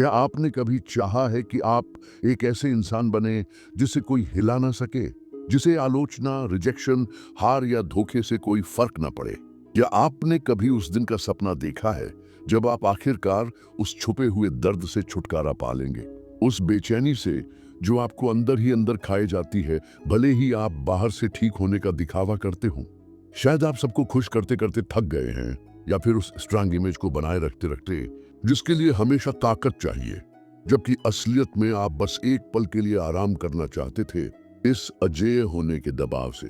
क्या आपने कभी चाहा है कि आप एक ऐसे इंसान बने जिसे कोई हिला ना सके, जिसे आलोचना, रिजेक्शन, हार या धोखे से कोई फर्क ना पड़े? क्या आपने कभी उस दिन का सपना देखा है जब आप आखिरकार उस छुपे हुए दर्द से छुटकारा पा लेंगे, उस बेचैनी से जो आपको अंदर ही अंदर खाए जाती है, भले ही आप बाहर से ठीक होने का दिखावा करते हो? शायद आप सबको खुश करते करते थक गए हैं, या फिर उस स्ट्रांग इमेज को बनाए रखते रखते जिसके लिए हमेशा ताकत चाहिए, जबकि असलियत में आप बस एक पल के लिए आराम करना चाहते थे इस अजेय होने के दबाव से।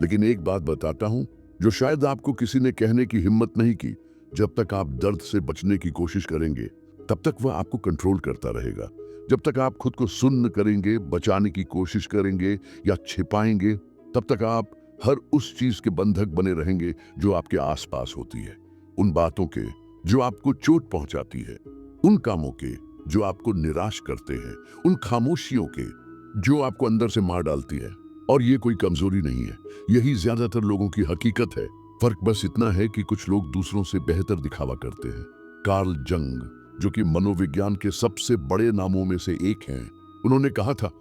लेकिन एक बात बताता हूं जो शायद आपको किसी ने कहने की हिम्मत नहीं की, जब तक आप दर्द से बचने की कोशिश करेंगे तब तक वह आपको कंट्रोल करता रहेगा। जब तक आप खुद को सुन्न करेंगे, बचाने की कोशिश करेंगे या छिपाएंगे, तब तक आप हर उस चीज के बंधक बने रहेंगे जो आपके आसपास होती है, उन बातों के जो आपको चोट पहुंचाती है, उन कामों के जो आपको निराश करते हैं, उन खामोशियों के जो आपको अंदर से मार डालती है। और ये कोई कमजोरी नहीं है, यही ज्यादातर लोगों की हकीकत है। फर्क बस इतना है कि कुछ लोग दूसरों से बेहतर दिखावा करते हैं। कार्ल जंग, जो कि मनोविज्ञान के सबसे बड़े नामों में से एक हैं, उन्होंने कहा था,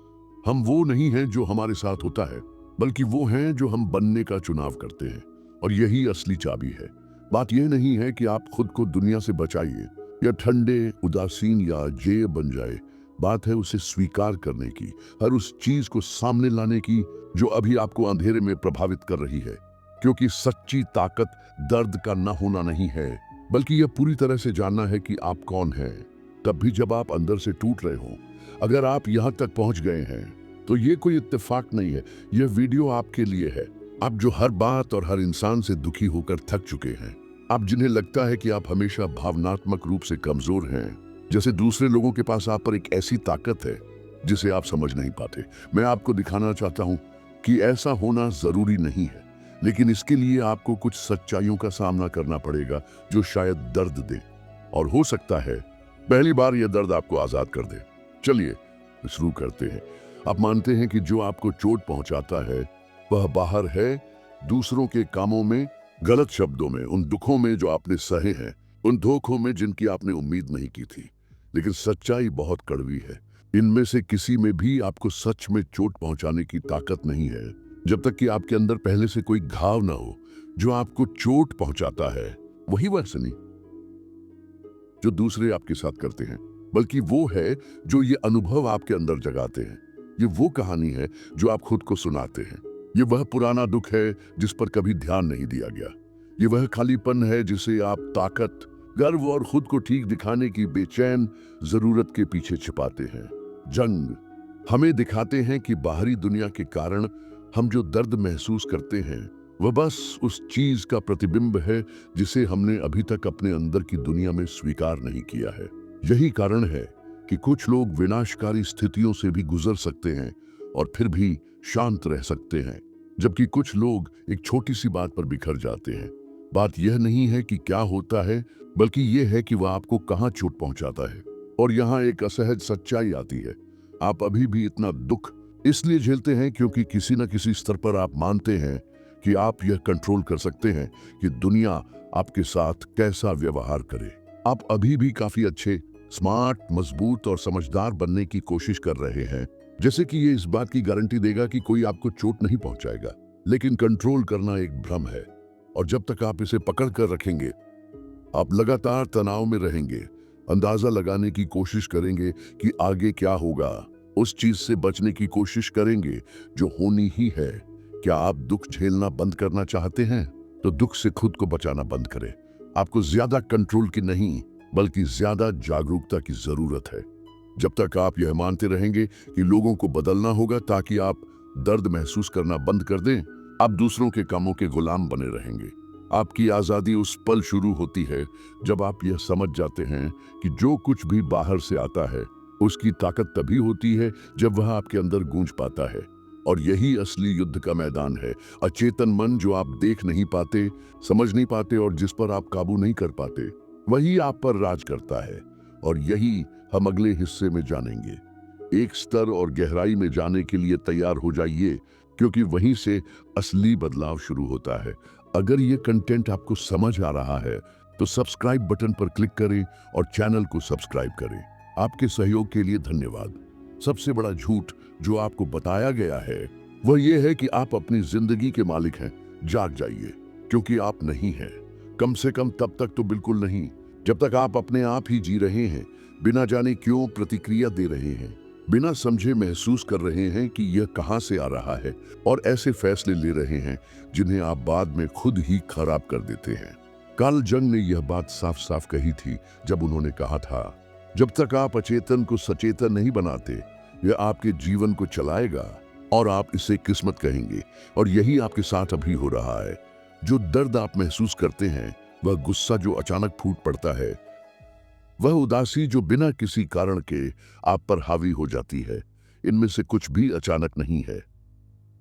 हम वो नहीं हैं जो हमारे साथ होता है, बल्कि वो हैं जो हम बनने का चुनाव करते हैं। और यही असली चाबी है। बात यह नहीं है कि आप खुद को दुनिया से बचाइए या ठंडे, उदासीन या जेय बन जाए। बात है उसे स्वीकार करने की, हर उस चीज को सामने लाने की जो अभी आपको अंधेरे में प्रभावित कर रही है। क्योंकि सच्ची ताकत दर्द का न होना नहीं है, बल्कि यह पूरी तरह से जानना है कि आप कौन हैं, तब भी जब आप अंदर से टूट रहे हो। अगर आप यहां तक पहुंच गए हैं तो ये कोई इत्तेफाक नहीं है, यह वीडियो आपके लिए है। आप जो हर बात और हर इंसान से दुखी होकर थक चुके हैं, आप जिन्हें लगता है कि आप हमेशा भावनात्मक रूप से कमजोर हैं, जैसे दूसरे लोगों के पास आप पर एक ऐसी ताकत है जिसे आप समझ नहीं पाते। मैं आपको दिखाना चाहता हूं कि ऐसा होना जरूरी नहीं है, लेकिन इसके लिए आपको कुछ सच्चाइयों का सामना करना पड़ेगा जो शायद दर्द दे, और हो सकता है पहली बार यह दर्द आपको आजाद कर दे। चलिए शुरू करते हैं। आप मानते हैं कि जो आपको चोट पहुंचाता है वह बाहर है, दूसरों के कामों में, गलत शब्दों में, उन दुखों में जो आपने सहे हैं, उन धोखों में जिनकी आपने उम्मीद नहीं की थी। लेकिन सच्चाई बहुत कड़वी है, इनमें से किसी में भी आपको सच में चोट पहुंचाने की ताकत नहीं है, जब तक कि आपके अंदर पहले से कोई घाव ना हो। जो आपको चोट पहुंचाता है वही वैसे नहीं जो दूसरे आपके साथ करते हैं, बल्कि वो है जो ये अनुभव आपके अंदर जगाते हैं। ये वो कहानी है जो आप खुद को सुनाते हैं। ये वह पुराना दुख है जिस पर कभी ध्यान नहीं दिया गया। ये वह खालीपन है जिसे आप ताकत, गर्व और खुद को ठीक दिखाने की बेचैन जरूरत के पीछे छिपाते हैं। जंग हमें दिखाते हैं कि बाहरी दुनिया के कारण हम जो दर्द महसूस करते हैं वह बस उस चीज का प्रतिबिंब है जिसे हमने अभी तक अपने अंदर की दुनिया में स्वीकार नहीं किया है। यही कारण है कि कुछ लोग विनाशकारी स्थितियों से भी गुजर सकते हैं और फिर भी शांत रह सकते हैं, जबकि कुछ लोग एक छोटी सी बात पर बिखर जाते हैं। बात यह नहीं है कि क्या होता है, बल्कि यह है कि वह आपको कहां चोट पहुंचाता है। और यहां एक असहज सच्चाई आती है। आप अभी भी इतना दुख इसलिए झेलते हैं क्योंकि किसी न किसी स्तर पर आप मानते हैं कि आप यह कंट्रोल कर सकते हैं कि दुनिया आपके साथ कैसा व्यवहार करे। आप अभी भी काफी अच्छे, स्मार्ट, मजबूत और समझदार बनने की कोशिश कर रहे हैं, जैसे कि ये इस बात की गारंटी देगा कि कोई आपको चोट नहीं पहुंचाएगा। लेकिन कंट्रोल करना एक भ्रम है, और जब तक आप इसे पकड़ कर रखेंगे आप लगातार तनाव में रहेंगे, अंदाजा लगाने की कोशिश करेंगे कि आगे क्या होगा, उस चीज से बचने की कोशिश करेंगे जो होनी ही है। क्या आप दुख झेलना बंद करना चाहते हैं? तो दुख से खुद को बचाना बंद करें। आपको ज्यादा कंट्रोल की नहीं, बल्कि ज्यादा जागरूकता की जरूरत है। जब तक आप यह मानते रहेंगे कि लोगों को बदलना होगा ताकि आप दर्द महसूस करना बंद कर दें, आप दूसरों के कामों के गुलाम बने रहेंगे। आपकी आजादी उस पल शुरू होती है जब आप यह समझ जाते हैं कि जो कुछ भी बाहर से आता है उसकी ताकत तभी होती है जब वह आपके अंदर गूंज पाता है। और यही असली युद्ध का मैदान है। अचेतन मन जो आप देख नहीं पाते, समझ नहीं पाते और जिस पर आप काबू नहीं कर पाते, वही आप पर राज करता है। और यही हम अगले हिस्से में जानेंगे। एक स्तर और गहराई में जाने के लिए तैयार हो जाइए, क्योंकि वहीं से असली बदलाव शुरू होता है। अगर ये कंटेंट आपको समझ आ रहा है तो सब्सक्राइब बटन पर क्लिक करें और चैनल को सब्सक्राइब करें। आपके सहयोग के लिए धन्यवाद। सबसे बड़ा झूठ जो आपको बताया गया है वह यह है कि आप अपनी जिंदगी के मालिक हैं। जाग जाइए, क्योंकि आप नहीं हैं। कम से कम तब तक तो बिल्कुल नहीं, जब तक आप अपने आप ही जी रहे हैं, बिना जाने क्यों प्रतिक्रिया दे रहे हैं, बिना समझे महसूस कर रहे हैं कि यह कहां से आ रहा है, और ऐसे फैसले ले रहे हैं जिन्हें आप बाद में खुद ही खराब कर देते हैं। कार्ल जंग ने यह बात साफ साफ कही थी जब उन्होंने कहा था, जब तक आप अचेतन को सचेतन नहीं बनाते, यह आपके जीवन को चलाएगा और आप इसे किस्मत कहेंगे। और यही आपके साथ अभी हो रहा है। जो दर्द आप महसूस करते हैं, वह गुस्सा जो अचानक फूट पड़ता है, वह उदासी जो बिना किसी कारण के आप पर हावी हो जाती है, इनमें से कुछ भी अचानक नहीं है।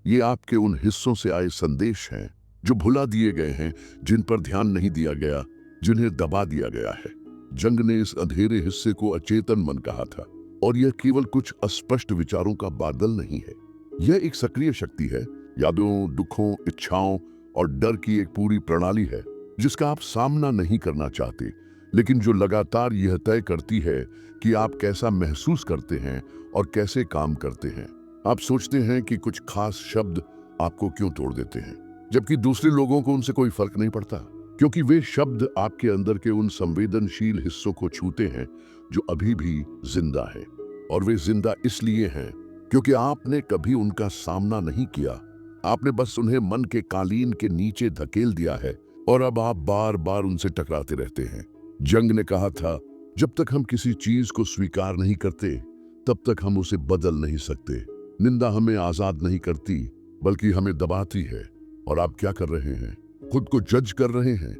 ये आपके उन हिस्सों से आए संदेश हैं जो भुला दिए गए हैं, जिन पर ध्यान नहीं दिया गया, जिन्हें दबा दिया गया है। जंग ने इस अंधेरे हिस्से को अचेतन मन कहा था, और यह केवल कुछ अस्पष्ट विचारों का बादल नहीं है। यह एक सक्रिय शक्ति है, यादों, दुखों, इच्छाओं और डर की एक पूरी प्रणाली है, जिसका आप सामना नहीं करना चाहते, लेकिन जो लगातार यह तय करती है कि आप कैसा महसूस करते हैं और कैसे काम करते हैं। आप सोचते हैं कि कुछ खास शब्द आपको क्यों तोड़ देते हैं, जबकि दूसरे लोगों को उनसे कोई फर्क नहीं पड़ता, क्योंकि वे शब्द आपके अंदर के उन संवेदनशील हिस्सों को छूते हैं जो अभी भी जिंदा है। और वे जिंदा इसलिए हैं क्योंकि आपने कभी उनका सामना नहीं किया। आपने बस उन्हें मन के कालीन के नीचे धकेल दिया है, और अब आप बार बार उनसे टकराते रहते हैं। जंग ने कहा था, जब तक हम किसी चीज को स्वीकार नहीं करते, तब तक हम उसे बदल नहीं सकते। निंदा हमें आजाद नहीं करती, बल्कि हमें दबाती है। और आप क्या कर रहे हैं? खुद को जज कर रहे हैं,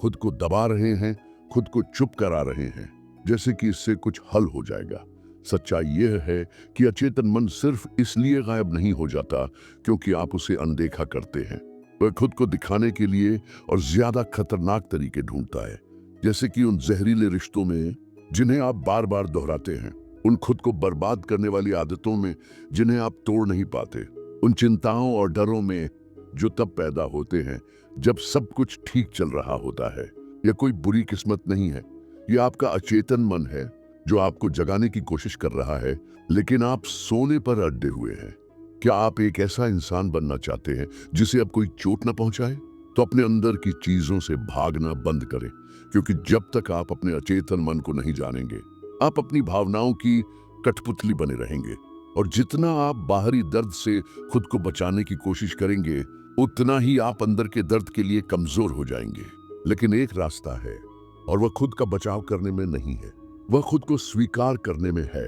खुद को दबा रहे हैं, खुद को चुप करा रहे हैं, जैसे कि इससे कुछ हल हो जाएगा। सच्चाई यह है कि अचेतन मन सिर्फ इसलिए गायब नहीं हो जाता क्योंकि आप उसे अनदेखा करते हैं। वह खुद को दिखाने के लिए और ज्यादा खतरनाक तरीके ढूंढता है, जैसे कि उन जहरीले रिश्तों में जिन्हें आप बार बार दोहराते हैं, उन खुद को बर्बाद करने वाली आदतों में जिन्हें आप तोड़ नहीं पाते, उन चिंताओं और डरों में जो तब पैदा होते हैं जब सब कुछ ठीक चल रहा होता है। यह कोई बुरी किस्मत नहीं है, यह आपका अचेतन मन है जो आपको जगाने की कोशिश कर रहा है, लेकिन आप सोने पर अड्डे हुए हैं। क्या आप एक ऐसा इंसान बनना चाहते हैं जिसे अब कोई चोट न पहुंचाए? तो अपने अंदर की चीजों से भागना बंद करें, क्योंकि जब तक आप अपने अचेतन मन को नहीं जानेंगे, आप अपनी भावनाओं की कठपुतली बने रहेंगे। और जितना आप बाहरी दर्द से खुद को बचाने की कोशिश करेंगे, उतना ही आप अंदर के दर्द के लिए कमजोर हो जाएंगे। लेकिन एक रास्ता है, और वह खुद का बचाव करने में नहीं है, वह खुद को स्वीकार करने में है।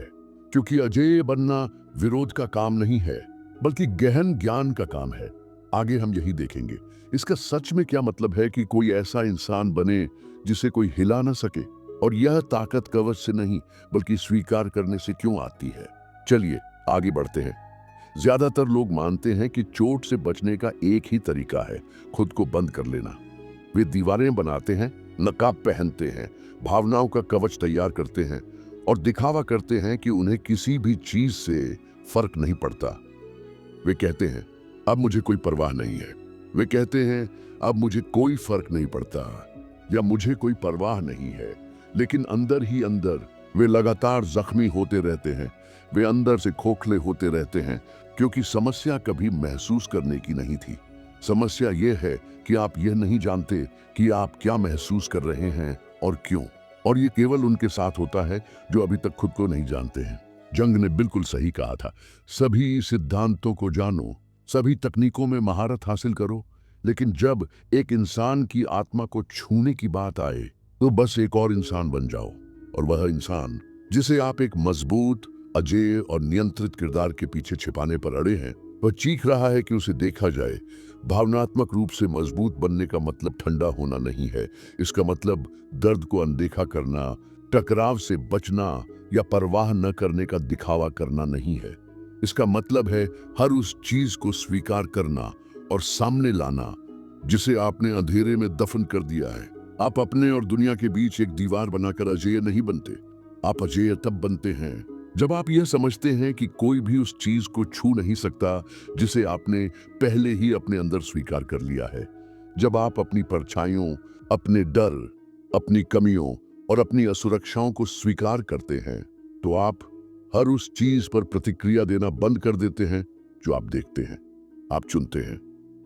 क्योंकि अजेय बनना विरोध का काम नहीं है, बल्कि गहन ज्ञान का काम है। आगे हम यही देखेंगे, इसका सच में क्या मतलब है कि कोई ऐसा इंसान बने जिसे कोई हिला ना सके, और यह ताकत कवच से नहीं बल्कि स्वीकार करने से क्यों आती है। चलिए आगे बढ़ते हैं। ज्यादातर लोग मानते हैं कि चोट से बचने का एक ही तरीका है, खुद को बंद कर लेना। वे दीवारें बनाते हैं, नकाब पहनते हैं, भावनाओं का कवच तैयार करते हैं और दिखावा करते हैं कि उन्हें किसी भी चीज से फर्क नहीं पड़ता। वे कहते हैं, अब मुझे कोई परवाह नहीं है। वे कहते हैं, अब मुझे कोई फर्क नहीं पड़ता, या मुझे कोई परवाह नहीं है। लेकिन अंदर ही अंदर वे लगातार जख्मी होते रहते हैं। वे अंदर से खोखले होते रहते हैं, क्योंकि समस्या कभी महसूस करने की नहीं थी। समस्या यह है कि आप यह नहीं जानते कि आप क्या महसूस कर रहे हैं और क्यों। और ये केवल उनके साथ होता है जो अभी तक खुद को नहीं जानते हैं। जंग ने बिल्कुल सही कहा था, सभी सिद्धांतों को जानो, सभी तकनीकों में महारत हासिल करो, लेकिन जब एक इंसान की आत्मा को छूने की बात आए, तो बस एक और इंसान बन जाओ। और वह इंसान जिसे आप एक मजबूत, अजेय और नियंत्रित किरदार के पीछे छिपाने पर अड़े हैं, वह चीख रहा है कि उसे देखा जाए। भावनात्मक रूप से मजबूत बनने का मतलब ठंडा होना नहीं है। इसका मतलब दर्द को अनदेखा करना, टकराव से बचना या परवाह न करने का दिखावा करना नहीं है। इसका मतलब है हर उस चीज को स्वीकार करना और सामने लाना जिसे आपने अंधेरे में दफन कर दिया है। आप अपने और दुनिया के बीच एक दीवार बनाकर अजेय नहीं बनते। आप अजेय तब बनते हैं जब आप यह समझते हैं कि कोई भी उस चीज को छू नहीं सकता जिसे आपने पहले ही अपने अंदर स्वीकार कर लिया है। जब आप अपनी परछाइयों, अपने डर, अपनी कमियों और अपनी असुरक्षाओं को स्वीकार करते हैं, तो आप हर उस चीज पर प्रतिक्रिया देना बंद कर देते हैं जो आप देखते हैं। आप चुनते हैं।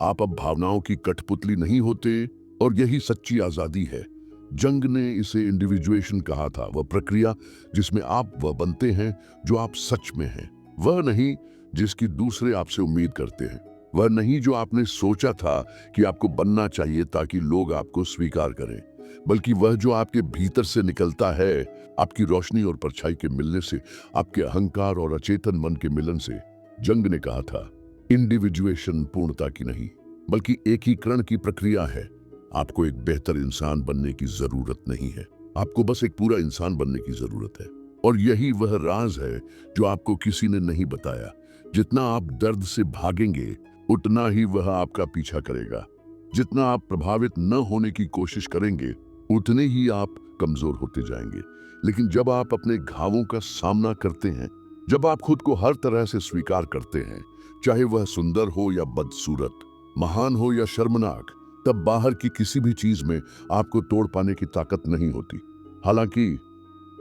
आप अब भावनाओं की कठपुतली नहीं होते, और यही सच्ची आजादी है। जंग ने इसे इंडिविजुएशन कहा था, वह प्रक्रिया जिसमें आप वह बनते हैं जो आप सच में हैं, वह नहीं जिसकी दूसरे आपसे उम्मीद करते हैं, वह नहीं जो आपने सोचा था कि आपको बनना चाहिए ताकि लोग आपको स्वीकार करें, बल्कि वह जो आपके भीतर से निकलता है, आपकी रोशनी और परछाई के मिलने से, आपके अहंकार और अचेतन मन के मिलन से। जंग ने कहा था, इंडिविजुएशन पूर्णता की नहीं बल्कि एकीकरण की प्रक्रिया है। आपको एक बेहतर इंसान बनने की जरूरत नहीं है, आपको बस एक पूरा इंसान बनने की जरूरत है। और यही वह राज है जो आपको किसी ने नहीं बताया। जितना आप दर्द से भागेंगे, उतना ही वह आपका पीछा करेगा। जितना आप प्रभावित न होने की कोशिश करेंगे, उतने ही आप कमजोर होते जाएंगे। लेकिन जब आप अपने घावों का सामना करते हैं, जब आप खुद को हर तरह से स्वीकार करते हैं, चाहे वह सुंदर हो या बदसूरत, महान हो या शर्मनाक, तब बाहर की किसी भी चीज में आपको तोड़ पाने की ताकत नहीं होती। हालांकि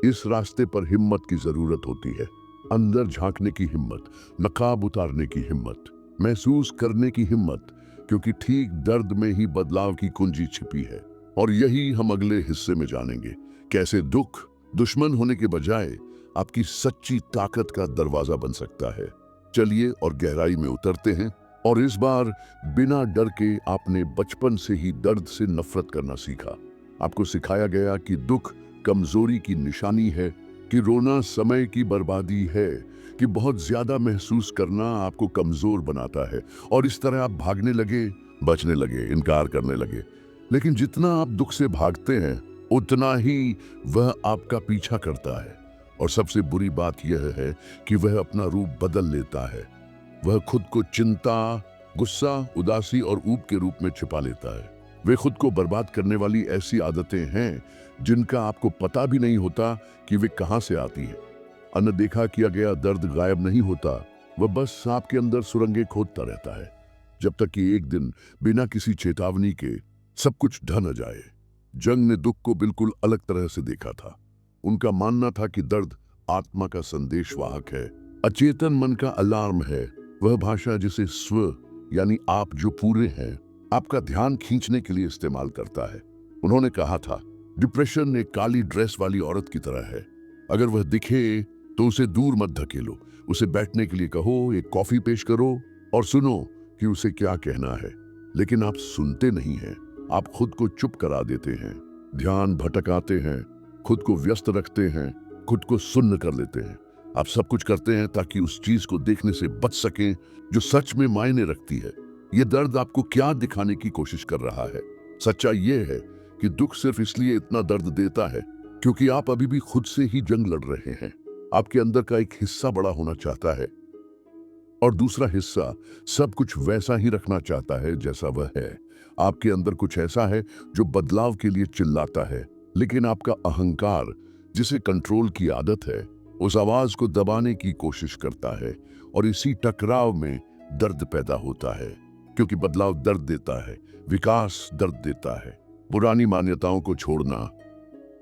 इस रास्ते पर हिम्मत की जरूरत होती है। अंदर झांकने की हिम्मत, नकाब उतारने की हिम्मत, महसूस करने की हिम्मत, क्योंकि ठीक दर्द में ही बदलाव की कुंजी छिपी है। और यही हम अगले हिस्से में जानेंगे, कैसे दुख दुश्मन होने के बजाय आपकी सच्ची ताकत का दरवाजा बन सकता है। चलिए और गहराई में उतरते हैं। और इस बार बिना डर के आपने बचपन से ही दर्द से नफरत करना सीखा। आपको सिखाया गया कि दुख कमजोरी की निशानी है, कि रोना समय की बर्बादी है, कि बहुत ज्यादा महसूस करना आपको कमजोर बनाता है। और इस तरह आप भागने लगे, बचने लगे, इनकार करने लगे। लेकिन जितना आप दुख से भागते हैं, उतना ही वह आपका पीछा करता है। और सबसे बुरी बात यह है कि वह अपना रूप बदल लेता है। वह खुद को चिंता, गुस्सा, उदासी और ऊब के रूप में छिपा लेता है। वे खुद को बर्बाद करने वाली ऐसी आदतें हैं जिनका आपको पता भी नहीं होता कि वे कहां से आती हैं। अनदेखा किया गया दर्द गायब नहीं होता, वह बस आपके अंदर सुरंगें खोदता रहता है, जब तक कि एक दिन बिना किसी चेतावनी के सब कुछ ढह न जाए। जंग ने दुख को बिल्कुल अलग तरह से देखा था। उनका मानना था कि दर्द आत्मा का संदेशवाहक है, अचेतन मन का अलार्म है, वह भाषा जिसे स्व यानी आप जो पूरे हैं, आपका ध्यान खींचने के लिए इस्तेमाल करता है। उन्होंने कहा था, डिप्रेशन एक काली ड्रेस वाली औरत की तरह है। अगर वह दिखे तो उसे दूर मत धकेलो, उसे बैठने के लिए कहो, एक कॉफी पेश करो और सुनो कि उसे क्या कहना है। लेकिन आप सुनते नहीं हैं, आप खुद को चुप करा देते हैं, ध्यान भटकाते हैं, खुद को व्यस्त रखते हैं, खुद को सुन्न कर लेते हैं। आप सब कुछ करते हैं ताकि उस चीज को देखने से बच सकें जो सच में मायने रखती है। यह दर्द आपको क्या दिखाने की कोशिश कर रहा है? सच्चाई यह है कि दुख सिर्फ इसलिए इतना दर्द देता है क्योंकि आप अभी भी खुद से ही जंग लड़ रहे हैं। आपके अंदर का एक हिस्सा बड़ा होना चाहता है और दूसरा हिस्सा सब कुछ वैसा ही रखना चाहता है जैसा वह है। आपके अंदर कुछ ऐसा है जो बदलाव के लिए चिल्लाता है, लेकिन आपका अहंकार, जिसे कंट्रोल की आदत है, उस आवाज को दबाने की कोशिश करता है। और इसी टकराव में दर्द पैदा होता है, क्योंकि बदलाव दर्द देता है, विकास दर्द देता है। पुरानी मान्यताओं को छोड़ना,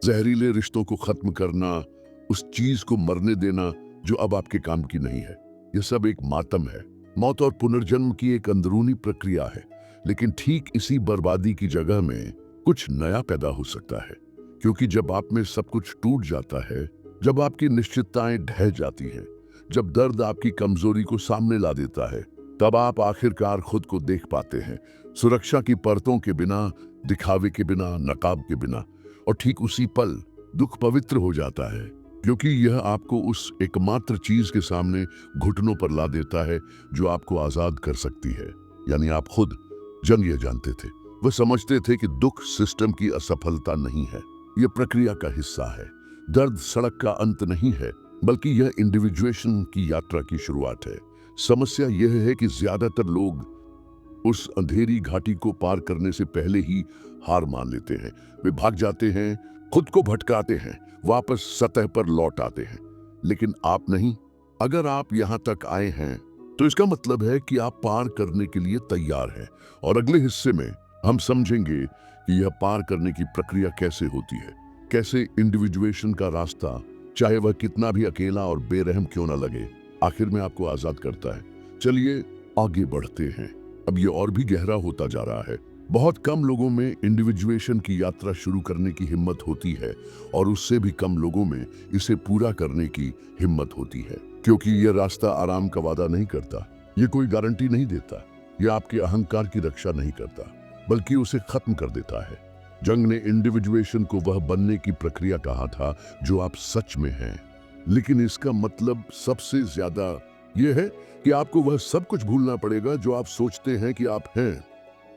जहरीले रिश्तों को खत्म करना, उस चीज को मरने देना जो अब आपके काम की नहीं है, यह सब एक मातम है। मौत और पुनर्जन्म की एक अंदरूनी प्रक्रिया है, लेकिन ठीक इसी बर्बादी की जगह में कुछ नया पैदा हो सकता है। क्योंकि जब आप में सब कुछ टूट जाता है, जब आपकी निश्चितताएं ढह जाती हैं, जब दर्द आपकी कमजोरी को सामने ला देता है, तब आप आखिरकार खुद को देख पाते हैं, सुरक्षा की परतों के बिना, दिखावे के बिना, नकाब के बिना। और ठीक उसी पल दुख पवित्र हो जाता है, क्योंकि यह आपको उस एकमात्र चीज के सामने घुटनों पर ला देता है जो आपको आजाद कर सकती है, यानी आप खुद। जंग यह जानते थे, वह समझते थे कि दुख सिस्टम की असफलता नहीं है, यह प्रक्रिया का हिस्सा है। दर्द सड़क का अंत नहीं है, बल्कि यह इंडिविजुएशन की यात्रा की शुरुआत है। समस्या यह है कि ज्यादातर लोग उस अंधेरी घाटी को पार करने से पहले ही हार मान लेते हैं। वे भाग जाते हैं, खुद को भटकाते हैं, वापस सतह पर लौट आते हैं। लेकिन आप नहीं। अगर आप यहां तक आए हैं तो इसका मतलब है कि आप पार करने के लिए तैयार हैं। और अगले हिस्से में हम समझेंगे कि यह पार करने की प्रक्रिया कैसे होती है, कैसे इंडिविजुएशन का रास्ता चाहे वह कितना भी अकेला और बेरहम क्यों ना लगे, आखिर में आपको आजाद करता है। चलिए आगे बढ़ते हैं। अब ये और भी गहरा होता जा रहा है। बहुत कम लोगों में इंडिविजुएशन की यात्रा शुरू करने की हिम्मत होती है और उससे भी कम लोगों में इसे पूरा करने की हिम्मत होती है, क्योंकि यह रास्ता आराम का वादा नहीं करता, ये कोई गारंटी नहीं देता, यह आपके अहंकार की रक्षा नहीं करता, बल्कि उसे खत्म कर देता है। जंग ने इंडिविजुएशन को वह बनने की प्रक्रिया कहा था जो आप सच में हैं, लेकिन इसका मतलब सबसे ज्यादा यह है कि आपको वह सब कुछ भूलना पड़ेगा जो आप सोचते हैं कि आप हैं।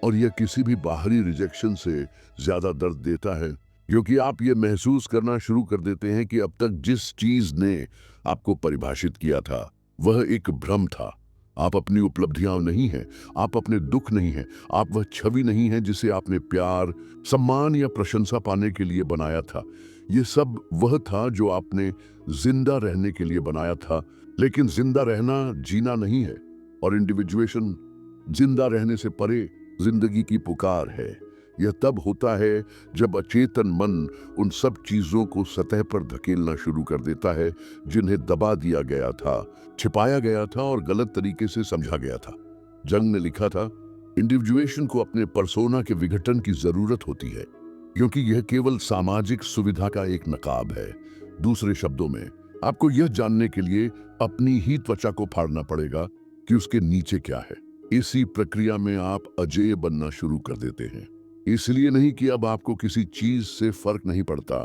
और यह किसी भी बाहरी रिजेक्शन से ज्यादा दर्द देता है, क्योंकि आप ये महसूस करना शुरू कर देते हैं कि अब तक जिस चीज ने आपको परिभाषित किया था वह एक भ्रम था। आप अपनी उपलब्धियां नहीं हैं, आप अपने दुख नहीं हैं, आप वह छवि नहीं है जिसे आपने प्यार, सम्मान या प्रशंसा पाने के लिए बनाया था। ये सब वह था जो आपने जिंदा रहने के लिए बनाया था, लेकिन जिंदा रहना जीना नहीं है, और इंडिविजुएशन जिंदा रहने से परे जिंदगी की पुकार है। यह तब होता है जब अचेतन मन उन सब चीजों को सतह पर धकेलना शुरू कर देता है जिन्हें दबा दिया गया था, छिपाया गया था और गलत तरीके से समझा गया था। जंग ने लिखा था, इंडिविजुएशन को अपने पर्सोना के विघटन की जरूरत होती है, क्योंकि यह केवल सामाजिक सुविधा का एक नकाब है। दूसरे शब्दों में, आपको यह जानने के लिए अपनी ही त्वचा को फाड़ना पड़ेगा कि उसके नीचे क्या है। इसी प्रक्रिया में आप अजेय बनना शुरू कर देते हैं, इसलिए नहीं कि अब आपको किसी चीज से फर्क नहीं पड़ता,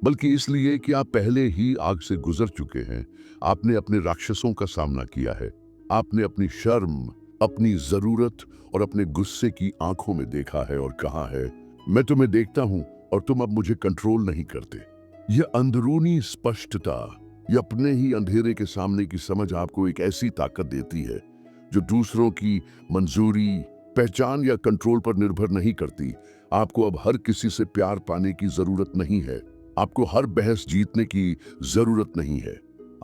बल्कि इसलिए कि आप पहले ही आग से गुजर चुके हैं। आपने अपने राक्षसों का सामना किया है, आपने अपनी शर्म, अपनी जरूरत और अपने गुस्से की आंखों में देखा है और कहा है, मैं तुम्हें देखता हूं और तुम अब मुझे कंट्रोल नहीं करते। यह अंदरूनी स्पष्टता, यह अपने ही अंधेरे के सामने की समझ आपको एक ऐसी ताकत देती है जो दूसरों की मंजूरी, पहचान या कंट्रोल पर निर्भर नहीं करती। आपको अब हर किसी से प्यार पाने की जरूरत नहीं है, आपको हर बहस जीतने की जरूरत नहीं है,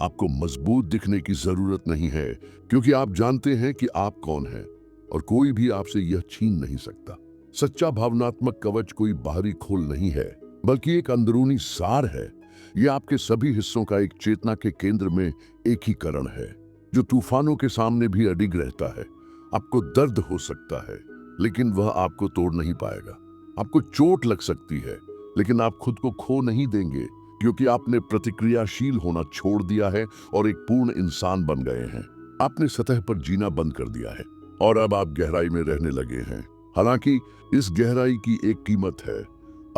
आपको मजबूत दिखने की जरूरत नहीं है, क्योंकि आप जानते हैं कि आप कौन हैं और कोई भी आपसे यह छीन नहीं सकता। सच्चा भावनात्मक कवच कोई बाहरी खोल नहीं है, बल्कि एक अंदरूनी सार है। यह आपके सभी हिस्सों का एक चेतना के केंद्र में एकीकरण है, जो तूफानों के सामने भी अडिग रहता है। आपको दर्द हो सकता है, लेकिन वह आपको तोड़ नहीं पाएगा। आपको चोट लग सकती है, लेकिन आप खुद को खो नहीं देंगे, क्योंकि आपने प्रतिक्रियाशील होना छोड़ दिया है और एक पूर्ण इंसान बन गए हैं। आपने सतह पर जीना बंद कर दिया है और अब आप गहराई में रहने लगे हैं। हालांकि इस गहराई की एक कीमत है।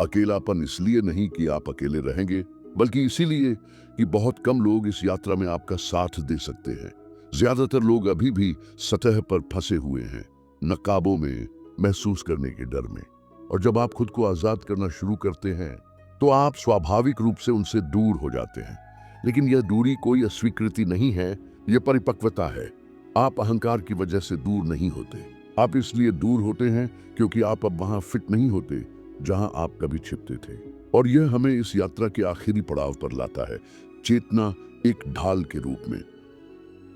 अकेलापन इसलिए नहीं कि आप अकेले रहेंगे, बल्कि इसीलिए कि बहुत कम लोग इस यात्रा में आपका साथ दे सकते हैं। ज्यादातर लोग अभी भी सतह पर फंसे हुए हैं, नकाबों में, महसूस करने के डर में। और जब आप खुद को आजाद करना शुरू करते हैं तो आप स्वाभाविक रूप से उनसे दूर हो जाते हैं। लेकिन यह दूरी कोई अस्वीकृति नहीं है, यह परिपक्वता है। आप अहंकार की वजह से दूर नहीं होते, आप इसलिए दूर होते हैं क्योंकि आप अब वहां फिट नहीं होते जहां आप कभी छिपते थे। और यह हमें इस यात्रा के आखिरी पड़ाव पर लाता है, चेतना एक ढाल के रूप में।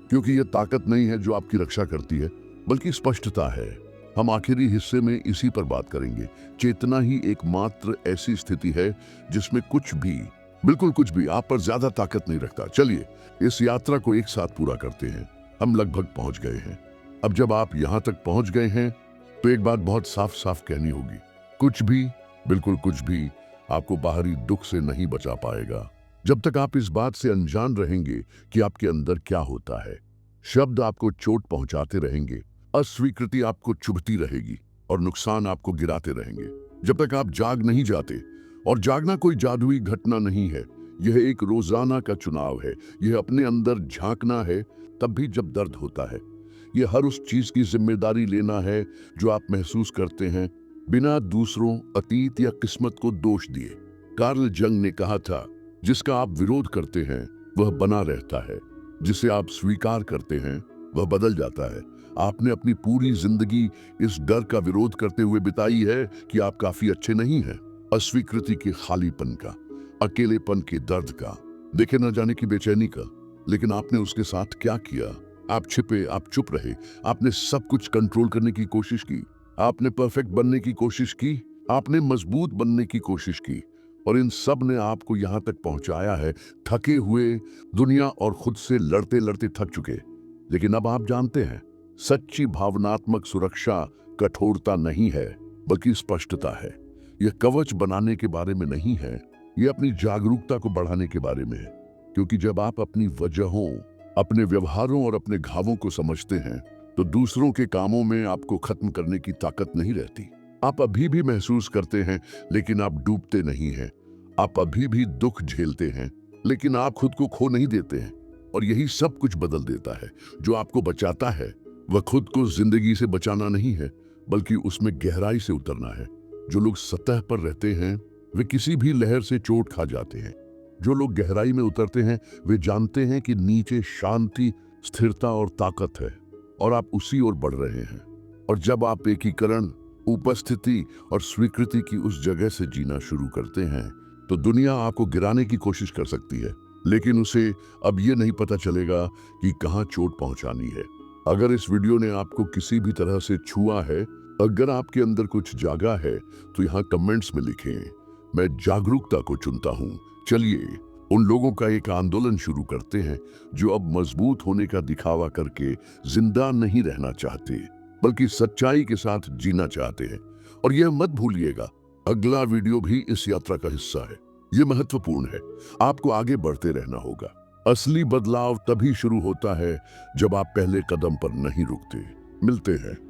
क्योंकि यह ताकत नहीं है जो आपकी रक्षा करती है, बल्कि स्पष्टता है। हम आखिरी हिस्से में इसी पर बात करेंगे। चेतना ही एकमात्र ऐसी स्थिति है जिसमें कुछ भी, बिल्कुल कुछ भी आप पर ज्यादा ताकत नहीं रखता। चलिए इस यात्रा को एक साथ पूरा करते हैं। हम लगभग पहुंच गए हैं। अब जब आप यहां तक पहुंच गए हैं तो एक बात बहुत साफ साफ कहनी होगी, कुछ भी, बिल्कुल कुछ भी आपको बाहरी दुख से नहीं बचा पाएगा जब तक आप इस बात से अनजान रहेंगे कि आपके अंदर क्या होता है। शब्द आपको चोट पहुंचाते रहेंगे, अस्वीकृति आपको चुभती रहेगी और नुकसान आपको गिराते रहेंगे जब तक आप जाग नहीं जाते। और जागना कोई जादुई घटना नहीं है, यह एक रोजाना का चुनाव है। यह अपने अंदर झांकना है तब भी जब दर्द होता है। यह हर उस चीज की जिम्मेदारी लेना है जो आप महसूस करते हैं, बिना दूसरों, अतीत या किस्मत को दोष दिए। कार्ल जंग ने कहा था, जिसका आप विरोध करते हैं वह बना रहता है, जिसे आप स्वीकार करते हैं वह बदल जाता है। आपने अपनी पूरी जिंदगी इस डर का विरोध करते हुए बिताई है कि आप काफी अच्छे नहीं हैं। अस्वीकृति के खालीपन का, अकेलेपन के दर्द का, देखे न जाने की बेचैनी का। लेकिन आपने उसके साथ क्या किया? आप छिपे, आप चुप रहे, आपने सब कुछ कंट्रोल करने की कोशिश की, आपने परफेक्ट बनने की कोशिश की, आपने मजबूत बनने की कोशिश की। और इन सब ने आपको यहां तक पहुंचाया है, थके हुए, दुनिया और खुद से लड़ते लड़ते थक चुके। लेकिन अब आप जानते हैं, सच्ची भावनात्मक सुरक्षा कठोरता नहीं है, बल्कि स्पष्टता है। यह कवच बनाने के बारे में नहीं है, यह अपनी जागरूकता को बढ़ाने के बारे में है। क्योंकि जब आप अपनी वजहों, अपने व्यवहारों और अपने घावों को समझते हैं, तो दूसरों के कामों में आपको खत्म करने की ताकत नहीं रहती। आप अभी भी महसूस करते हैं, लेकिन आप डूबते नहीं हैं। आप अभी भी दुख झेलते हैं, लेकिन आप खुद को खो नहीं देते हैं। और यही सब कुछ बदल देता है। जो आपको बचाता है, वह खुद को जिंदगी से बचाना नहीं है, बल्कि उसमें गहराई से उतरना है। जो लोग सतह पर रहते हैं, वे किसी भी लहर से चोट खा जाते हैं। जो लोग गहराई में उतरते हैं, वे जानते हैं कि नीचे शांति, स्थिरता और ताकत है, और आप उसी ओर बढ़ रहे हैं। और जब आप एकीकरण, उपस्थिति और स्वीकृति की उस जगह से जीना शुरू करते हैं, तो दुनिया आपको गिराने की कोशिश कर सकती है, लेकिन उसे अब ये नहीं पता चलेगा कि कहाँ चोट पहुंचानी है। अगर इस वीडियो ने आपको किसी भी तरह से छुआ है, अगर आपके अंदर कुछ जागा है, तो यहाँ कमेंट्स में लिखें, मैं जागरूकता को चुनता हूँ। चलिए उन लोगों का एक आंदोलन शुरू करते हैं जो अब मजबूत होने का दिखावा करके जिंदा नहीं रहना चाहते, बल्कि सच्चाई के साथ जीना चाहते हैं। और यह मत भूलिएगा, अगला वीडियो भी इस यात्रा का हिस्सा है। यह महत्वपूर्ण है। आपको आगे बढ़ते रहना होगा। असली बदलाव तभी शुरू होता है जब आप पहले कदम पर नहीं रुकते। मिलते हैं।